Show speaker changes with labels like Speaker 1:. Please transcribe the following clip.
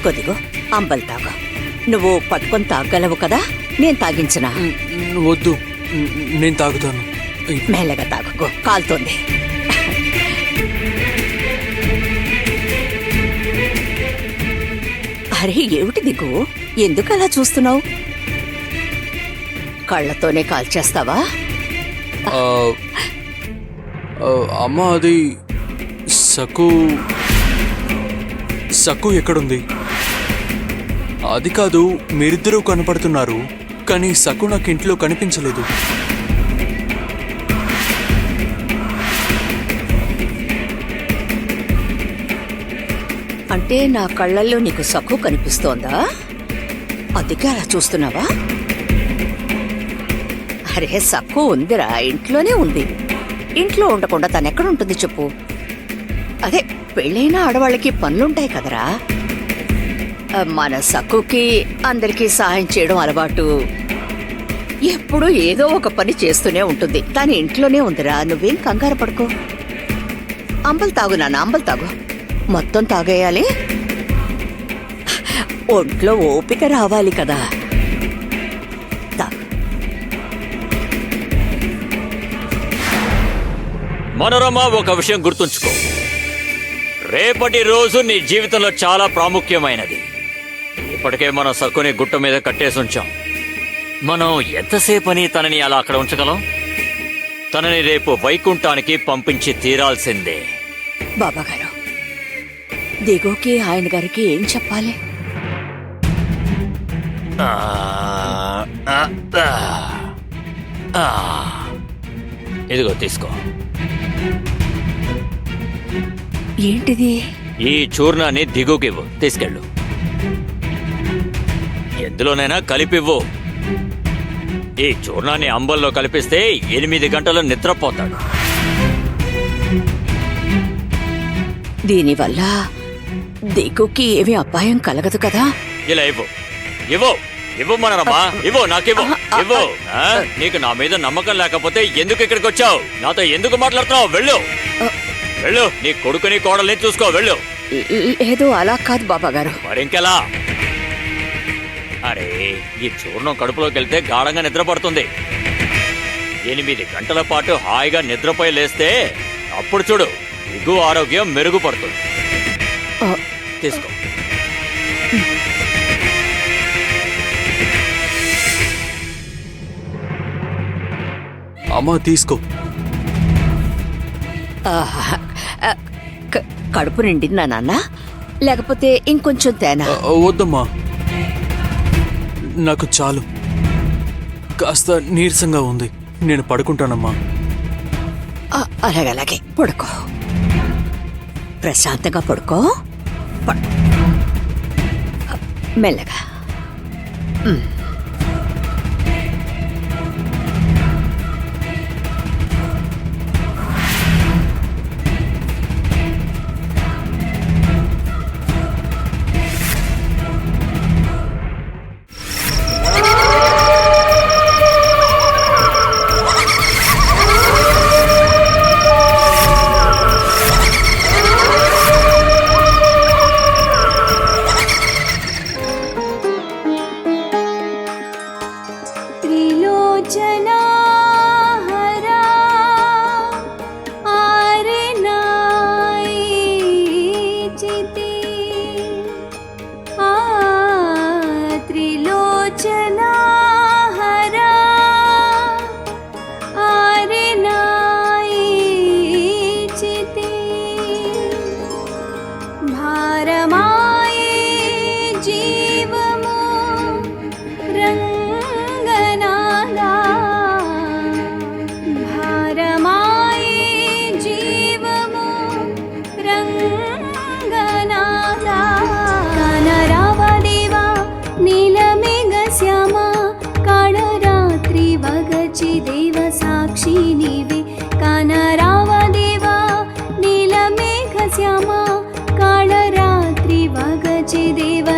Speaker 1: తీసుకో దిగు, అంబలి తాగు. నువ్వు పట్టుకొని తాగలవు కదా, నేను తాగించనా?
Speaker 2: వద్దు, నేను తాగుతాను.
Speaker 1: మెల్లగా తాగుకో, కాలుతోంది. అరే ఏమిటి దిగు, ఎందుకు అలా చూస్తున్నావు? కళ్ళతోనే కాల్చేస్తావా?
Speaker 2: అమ్మ, అది సక్కు సక్కు ఎక్కడుంది? అది కాదు, మీరిద్దరూ కనపడుతున్నారు, కానీ సక్కు నాకు ఇంట్లో కనిపించలేదు.
Speaker 1: అంటే నా కళ్ళల్లో నీకు సక్కు కనిపిస్తోందా? అందుకే అలా చూస్తున్నావా? అరే సక్కు ఉందిరా, ఇంట్లోనే ఉంది. ఇంట్లో ఉండకుండా తనెక్కడుంటుంది చెప్పు? అదే పెళ్ళైన ఆడవాళ్ళకి పనులుంటాయి కదరా. మన సక్కుకి అందరికీ సహాయం చేయడం అలవాటు. ఎప్పుడూ ఏదో ఒక పని చేస్తూనే ఉంటుంది. తను ఇంట్లోనే ఉందిరా, నువ్వేం కంగారు పడుకో. అంబలు తాగు నాన్న, అంబలు తాగు. మొత్తం తాగేయాలి, ఒంట్లో ఓపిక రావాలి కదా. తాగు.
Speaker 3: మనోరమ, ఒక విషయం గుర్తుంచుకో, రేపటి రోజు నీ జీవితంలో చాలా ప్రాముఖ్యమైనది. ఇప్పటికే మనం సక్కుని గుట్ట మీద కట్టేసి ఉంచాం. మనం ఎంతసేపని తనని అలా అక్కడ ఉంచగలం? తనని రేపు వైకుంఠానికి పంపించి తీరాల్సిందే.
Speaker 1: బాబాగారు, దిగుకి ఆయన గారికి ఏం చెప్పాలి?
Speaker 3: ఇదిగో తీసుకో.
Speaker 1: ఏంటిది?
Speaker 3: ఈ చూర్ణాన్ని దిగుకివ్వు, తీసుకెళ్ళు. ఎందులోనైనా కలిపివ్వు. ఈ చూర్ణాన్ని అంబల్లో కలిపిస్తే 8 గంటలు నిద్రపోతాడు.
Speaker 1: దీనివల్ల దిగుకి ఏమీ అపాయం కలగదు కదా?
Speaker 3: ఇలా ఇవ్వు, ఇవ్వు, ఇవ్వు మనరమ్మా, ఇవ్వు, నాకివ్వు, ఇవ్వు. నీకు నా మీద నమ్మకం లేకపోతే ఎందుకు ఇక్కడికి వచ్చావు? నాతో ఎందుకు మాట్లాడుతున్నావు? వెళ్ళు, వెళ్ళు, నీ కొడుకుని కోడల్ని చూసుకో, వెళ్ళు.
Speaker 1: లేదు, అలా కాదు బాబాగారు.
Speaker 3: మరింకెలా? అరే, ఈ చూర్ణం కడుపులోకి వెళ్తే గాఢంగా నిద్రపడుతుంది. 8 గంటల పాటు హాయిగా నిద్రపోయి లేస్తే అప్పుడు చూడు, దిగు ఆరోగ్యం మెరుగుపడుతుంది. తీసుకో.
Speaker 2: అమ్మా, తీసుకో.
Speaker 1: కడుపు నిండిందా నాన్న, లేకపోతే ఇంకొంచెం తేనా?
Speaker 2: వద్దమ్మా, నాకు చాలు. కాస్త నీరసంగా ఉంది, నేను పడుకుంటానమ్మా.
Speaker 1: అలాగే పడుకో, ప్రశాంతంగా పడుకో. మెల్లగా.
Speaker 4: कालरात्रि वगचि देव